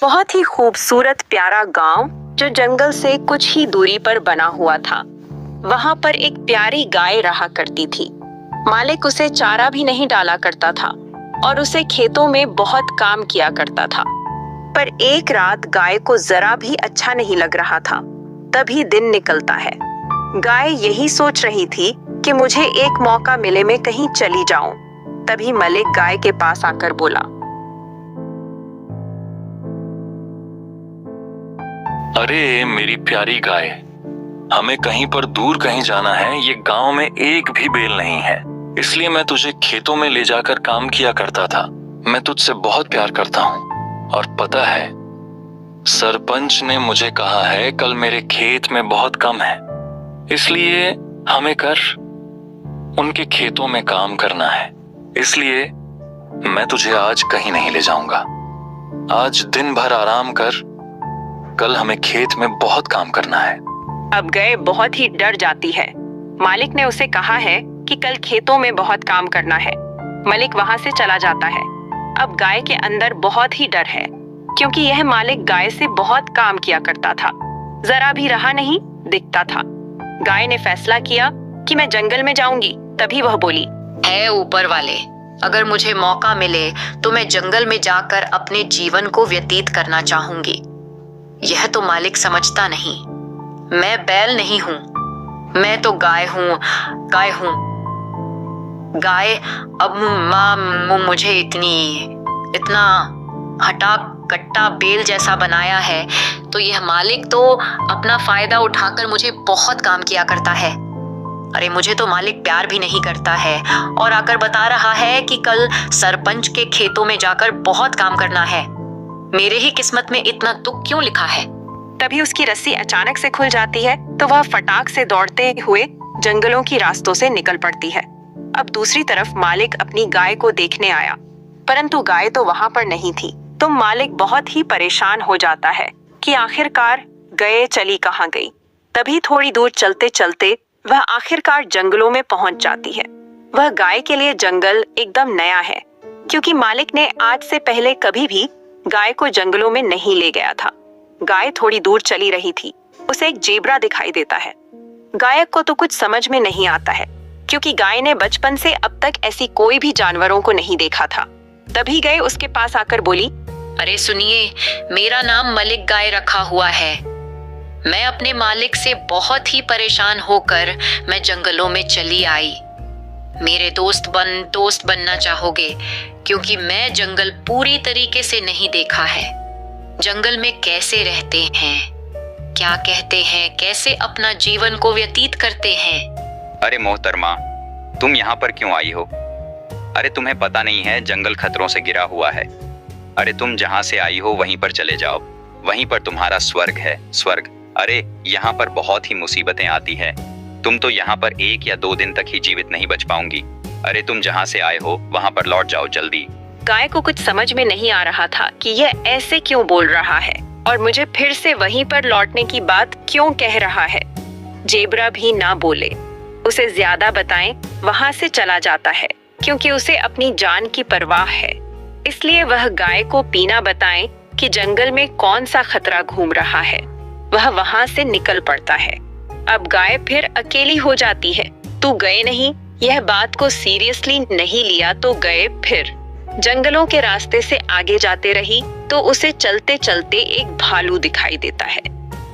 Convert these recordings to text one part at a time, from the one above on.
बहुत ही खूबसूरत प्यारा गांव जो जंगल से कुछ ही दूरी पर बना हुआ था। वहां पर एक प्यारी गाय रहा करती थी। मालिक उसे चारा भी नहीं डाला करता था और उसे खेतों में बहुत काम किया करता था। पर एक रात गाय को जरा भी अच्छा नहीं लग रहा था। तभी दिन निकलता है। गाय यही सोच रही थी कि मुझे एक मौका मिले मैं कहीं चली जाऊं। तभी मलिक गाय के पास आकर बोला, अरे मेरी प्यारी गाय, हमें कहीं पर दूर कहीं जाना है। ये गांव में एक भी बैल नहीं है, इसलिए मैं तुझे खेतों में ले जाकर काम किया करता था। मैं तुझसे बहुत प्यार करता हूँ और पता है, सरपंच ने मुझे कहा है कल मेरे खेत में बहुत कम है, इसलिए हमें उनके खेतों में काम करना है। इसलिए मैं तुझे आज कहीं नहीं ले जाऊंगा। आज दिन भर आराम कर, कल हमें खेत में बहुत काम करना है। अब गाय बहुत ही डर जाती है। मालिक ने उसे कहा है कि कल खेतों में बहुत काम करना है। मलिक वहां से चला जाता है। अब गाय के अंदर बहुत ही डर है, क्योंकि यह मालिक गाय से बहुत काम किया करता था, जरा भी रहा नहीं दिखता था। गाय ने फैसला किया कि मैं जंगल में जाऊंगी। तभी वह बोली, है ऊपर वाले, अगर मुझे मौका मिले तो मैं जंगल में जाकर अपने जीवन को व्यतीत करना चाहूंगी। यह तो मालिक समझता नहीं। मैं बैल नहीं हूँ, मैं तो गाय हूँ। गाय अब मुझे इतना हटा कट्टा बेल जैसा बनाया है, तो यह मालिक तो अपना फायदा उठाकर मुझे बहुत काम किया करता है। अरे मुझे तो मालिक प्यार भी नहीं करता है और आकर बता रहा है कि कल सरपंच के खेतों में जाकर बहुत काम करना है। मेरे ही किस्मत में इतना दुख क्यों लिखा है। तभी उसकी रस्सी अचानक से खुल जाती है, तो वह फटाक से दौड़ते हुए जंगलों की रास्तों से निकल पड़ती है। अब दूसरी तरफ मालिक अपनी गाय को देखने आया, परंतु गाय तो वहां पर नहीं थी। तो मालिक बहुत ही परेशान हो जाता है कि आखिरकार गाय चली कहाँ गई। तभी थोड़ी दूर चलते चलते वह आखिरकार जंगलों में पहुंच जाती है। वह गाय के लिए जंगल एकदम नया है, क्योंकि मालिक ने आज से पहले कभी भी गाय को जंगलों में नहीं ले गया था। गाय थोड़ी दूर चली रही थी, उसे एक जेब्रा दिखाई देता है। गायक को तो कुछ समझ में नहीं आता है, क्योंकि गाय ने बचपन से अब तक ऐसी कोई भी जानवरों को नहीं देखा था। तभी गाय उसके पास आकर बोली, अरे सुनिए, मेरा नाम मलिक गाय रखा हुआ है। मैं अपने मालिक से बहुत ही परेशान होकर मैं जंगलों में चली आई। मेरे दोस्त बनना चाहोगे, क्योंकि मैं जंगल पूरी तरीके से नहीं देखा है। जंगल में कैसे रहते हैं, क्या कहते हैं, कैसे अपना जीवन को व्यतीत करते हैं। अरे मोहतरमा, तुम यहाँ पर क्यों आई हो? अरे तुम्हें पता नहीं है जंगल खतरों से घिरा हुआ है। अरे तुम जहाँ से आई हो वहीं पर चले जाओ, वहीं पर तुम्हारा स्वर्ग है, स्वर्ग। अरे यहाँ पर बहुत ही मुसीबतें आती है, तुम तो यहाँ पर 1 या 2 दिन तक ही जीवित नहीं बच पाऊंगी। अरे तुम जहाँ से आए हो वहाँ पर लौट जाओ जल्दी। गाय को कुछ समझ में नहीं आ रहा था कि यह ऐसे क्यों बोल रहा है और मुझे फिर से वहीं पर लौटने की बात क्यों कह रहा है। जेब्रा भी ना बोले, उसे ज्यादा बताएं वहां से चला जाता है, क्योंकि उसे अपनी जान की परवाह है। इसलिए वह गाय को बिना बताएं कि जंगल में कौन सा खतरा घूम रहा है, वह वहां से निकल पड़ता है। अब गाय फिर अकेली हो जाती है। तू गए नहीं, यह बात को सीरियसली नहीं लिया तो गए फिर जंगलों के रास्ते से आगे जाते रही, तो उसे चलते चलते एक भालू दिखाई देता है।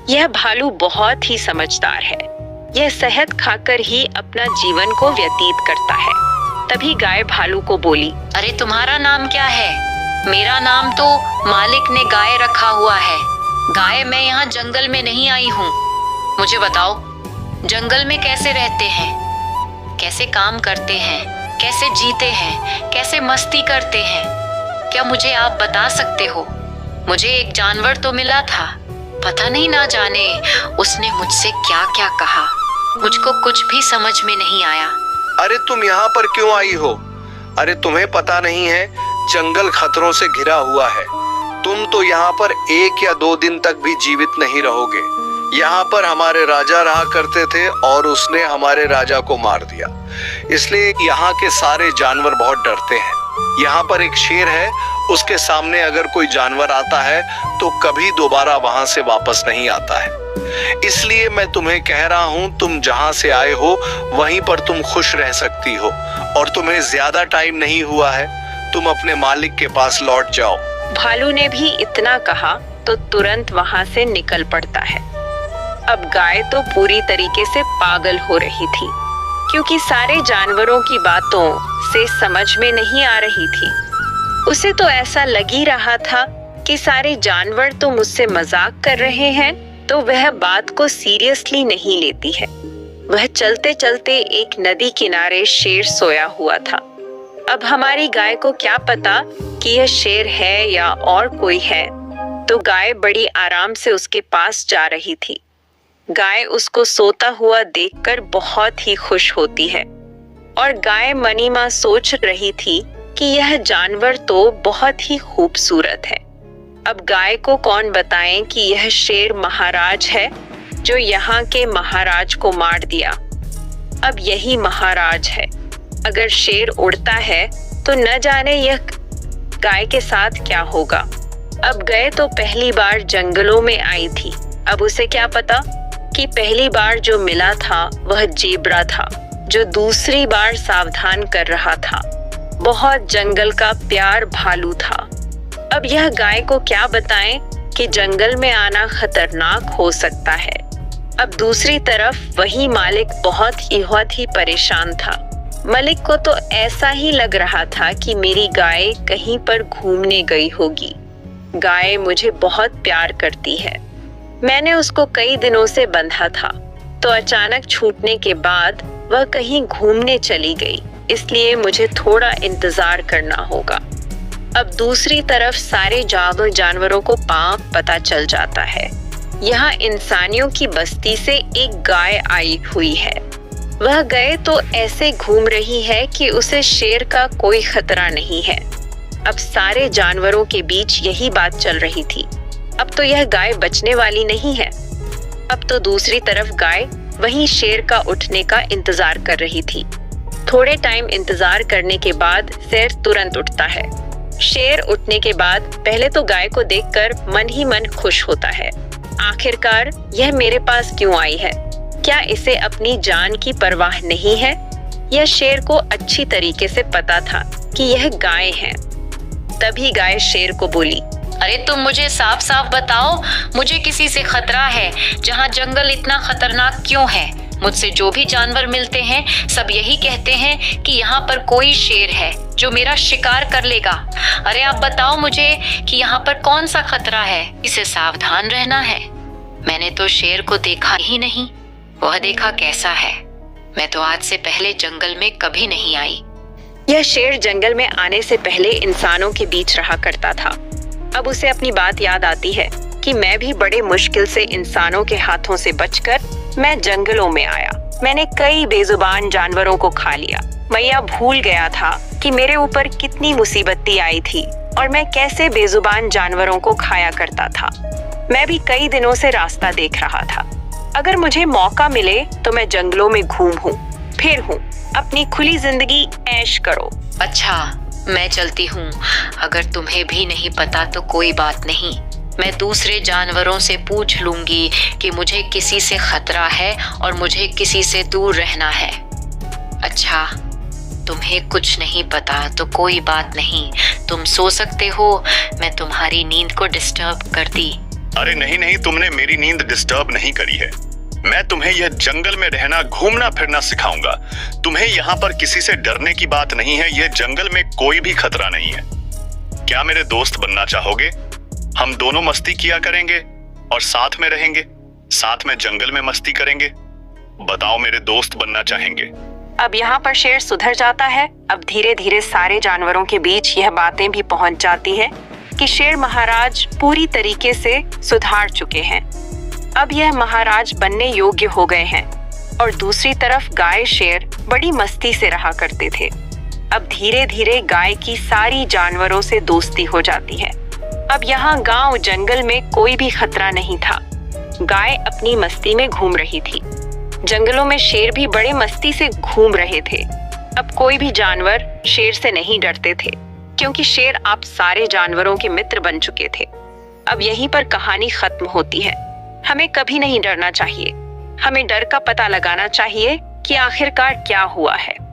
यह भालू बहुत ही समझदार है। यह शहद खाकर ही अपना जीवन को व्यतीत करता है। तभी गाय भालू को बोली, अरे तुम्हारा नाम क्या है? मेरा नाम तो मालिक ने गाय रखा हुआ है। गाय, मैं यहाँ जंगल में नहीं आई हूँ। मुझे बताओ, जंगल में कैसे रहते हैं, कैसे काम करते हैं, कैसे जीते हैं, कैसे मस्ती करते हैं? क्या मुझे आप बता सकते हो? मुझे एक जानवर तो मिला था, पता नहीं ना जाने उसने मुझसे क्या क्या कहा। मुझको कुछ भी समझ में नहीं आया। अरे तुम यहाँ पर क्यों आई हो? अरे तुम्हें पता नहीं है जंगल खतरों से घिरा हुआ है। तुम तो यहाँ पर 1 या 2 दिन तक भी जीवित नहीं रहोगे। यहाँ पर हमारे राजा रहा करते थे और उसने हमारे राजा को मार दिया, इसलिए यहाँ के सारे जानवर बहुत डरते हैं। यहाँ पर एक शेर है उसके सामने अगर कोई जानवर आता है तो कभी दोबारा वहां से वापस नहीं आता है। इसलिए मैं तुम्हें कह रहा हूं, तुम जहां से आए हो वहीं पर तुम खुश रह सकती हो और तुम्हें ज्यादा टाइम नहीं हुआ है, तुम अपने मालिक के पास लौट जाओ। भालू ने भी इतना कहा तो तुरंत वहां से निकल पड़ता है। अब गाय तो पूरी तरीके से पागल हो रही थी, क्योंकि सारे जानवरों की बातों से समझ में नहीं आ रही थी। उसे तो ऐसा लग ही रहा था कि सारे जानवर तो मुझसे मजाक कर रहे हैं, तो वह बात को सीरियसली नहीं लेती है। वह चलते चलते एक नदी किनारे शेर सोया हुआ था। अब हमारी गाय को क्या पता कि यह शेर है या और कोई है, तो गाय बड़ी आराम से उसके पास जा रही थी। गाय उसको सोता हुआ देखकर बहुत ही खुश होती है और गाय मनी माँ सोच रही थी कि यह जानवर तो बहुत ही खूबसूरत है। अब गाय को कौन बताएं कि यह शेर महाराज है जो यहाँ के महाराज को मार दिया। अब यही महाराज है। अगर शेर उड़ता है तो न जाने यह गाय के साथ क्या होगा। अब गाय तो पहली बार जंगलों में आई थी। अब उसे क्या पता कि पहली बार जो मिला था वह जेब्रा था, जो दूसरी बार सावधान कर रहा था। बहुत जंगल का प्यार भालू था। अब यह गाय को क्या बताएं कि जंगल में आना खतरनाक हो सकता है। अब दूसरी तरफ वही मालिक बहुत ही परेशान था। मालिक को तो ऐसा ही लग रहा था कि मेरी गाय कहीं पर घूमने गई होगी। गाय मुझे बहुत प्यार करती है। मैंने उसको कई दिनों से बंधा था, तो अचानक छूटने के बाद वह कहीं घूमने चली गई, इसलिए मुझे थोड़ा इंतजार करना होगा। अब दूसरी तरफ सारे जानवरों को पता चल जाता है। यहाँ इंसानियों की बस्ती से एक गाय आई हुई है। वह गाय तो ऐसे घूम रही है कि उसे शेर का कोई खतरा नहीं है। अब सारे जानवरों के बीच यही बात चल रही थी। अब तो यह गाय बचने वाली नहीं है। अब तो दूसरी तरफ गाय वहीं शेर का उठने का इंतजार कर रही थी। थोड़े टाइम इंतजार करने के बाद शेर तुरंत उठता है। शेर उठने के बाद पहले तो गाय को देखकर मन ही मन खुश होता है। आखिरकार यह मेरे पास क्यों आई है? क्या इसे अपनी जान की परवाह नहीं है? यह शेर को अच्छी तरीके से पता था कि यह गाय है। तभी गाय शेर को बोली, अरे तुम मुझे साफ साफ बताओ, मुझे किसी से खतरा है? जहाँ जंगल इतना खतरनाक क्यों है? मुझसे जो भी जानवर मिलते हैं सब यही कहते हैं कि यहाँ पर कोई शेर है जो मेरा शिकार कर लेगा। अरे आप बताओ मुझे कि यहाँ पर कौन सा खतरा है? इसे सावधान रहना है। मैंने तो शेर को देखा ही नहीं, वह देखा कैसा है। मैं तो आज से पहले जंगल में कभी नहीं आई। यह शेर जंगल में आने से पहले इंसानों के बीच रहा करता था। अब उसे अपनी बात याद आती है कि मैं भी बड़े मुश्किल से इंसानों के हाथों से बचकर मैं जंगलों में आया। मैंने कई बेजुबान जानवरों को खा लिया। मैं यह भूल गया था कि मेरे ऊपर कितनी मुसीबतें आई थी और मैं कैसे बेजुबान जानवरों को खाया करता था। मैं भी कई दिनों से रास्ता देख रहा था। अगर मुझे मौका मिले तो मैं जंगलों में फिर हूँ। अपनी खुली जिंदगी ऐश करो। अच्छा, मैं चलती हूँ। अगर तुम्हें भी नहीं पता तो कोई बात नहीं, मैं दूसरे जानवरों से पूछ लूंगी कि मुझे किसी से खतरा है और मुझे किसी से दूर रहना है। अच्छा, तुम्हें कुछ नहीं पता तो कोई बात नहीं, तुम सो सकते हो। मैं तुम्हारी नींद को डिस्टर्ब कर दी। अरे नहीं नहीं, तुमने मेरी नींद डिस्टर्ब नहीं करी है। मैं तुम्हें यह जंगल में रहना, घूमना फिरना सिखाऊंगा। तुम्हें यहाँ पर किसी से डरने की बात नहीं है। यह जंगल में कोई भी खतरा नहीं है। क्या मेरे दोस्त बनना चाहोगे? हम दोनों मस्ती किया करेंगे और साथ में रहेंगे, साथ में जंगल में मस्ती करेंगे। बताओ, मेरे दोस्त बनना चाहेंगे? अब यहाँ पर शेर सुधर जाता है। अब धीरे धीरे सारे जानवरों के बीच यह बातें भी पहुंच जाती है कि शेर महाराज पूरी तरीके से सुधार चुके हैं। अब यह महाराज बनने योग्य हो गए हैं। और दूसरी तरफ गाय शेर बड़ी मस्ती से रहा करते थे। अब धीरे धीरे गाय की सारी जानवरों से दोस्ती हो जाती है। अब यहाँ गांव जंगल में कोई भी खतरा नहीं था। गाय अपनी मस्ती में घूम रही थी। जंगलों में शेर भी बड़े मस्ती से घूम रहे थे। अब कोई भी जानवर शेर से नहीं डरते थे। क्योंकि शेर आप सारे जानवरों के मित्र बन चुके थे। अब यहीं पर कहानी खत्म होती है। हमें कभी नहीं डरना चाहिए। हमें डर का पता लगाना चाहिए कि आखिरकार क्या हुआ है।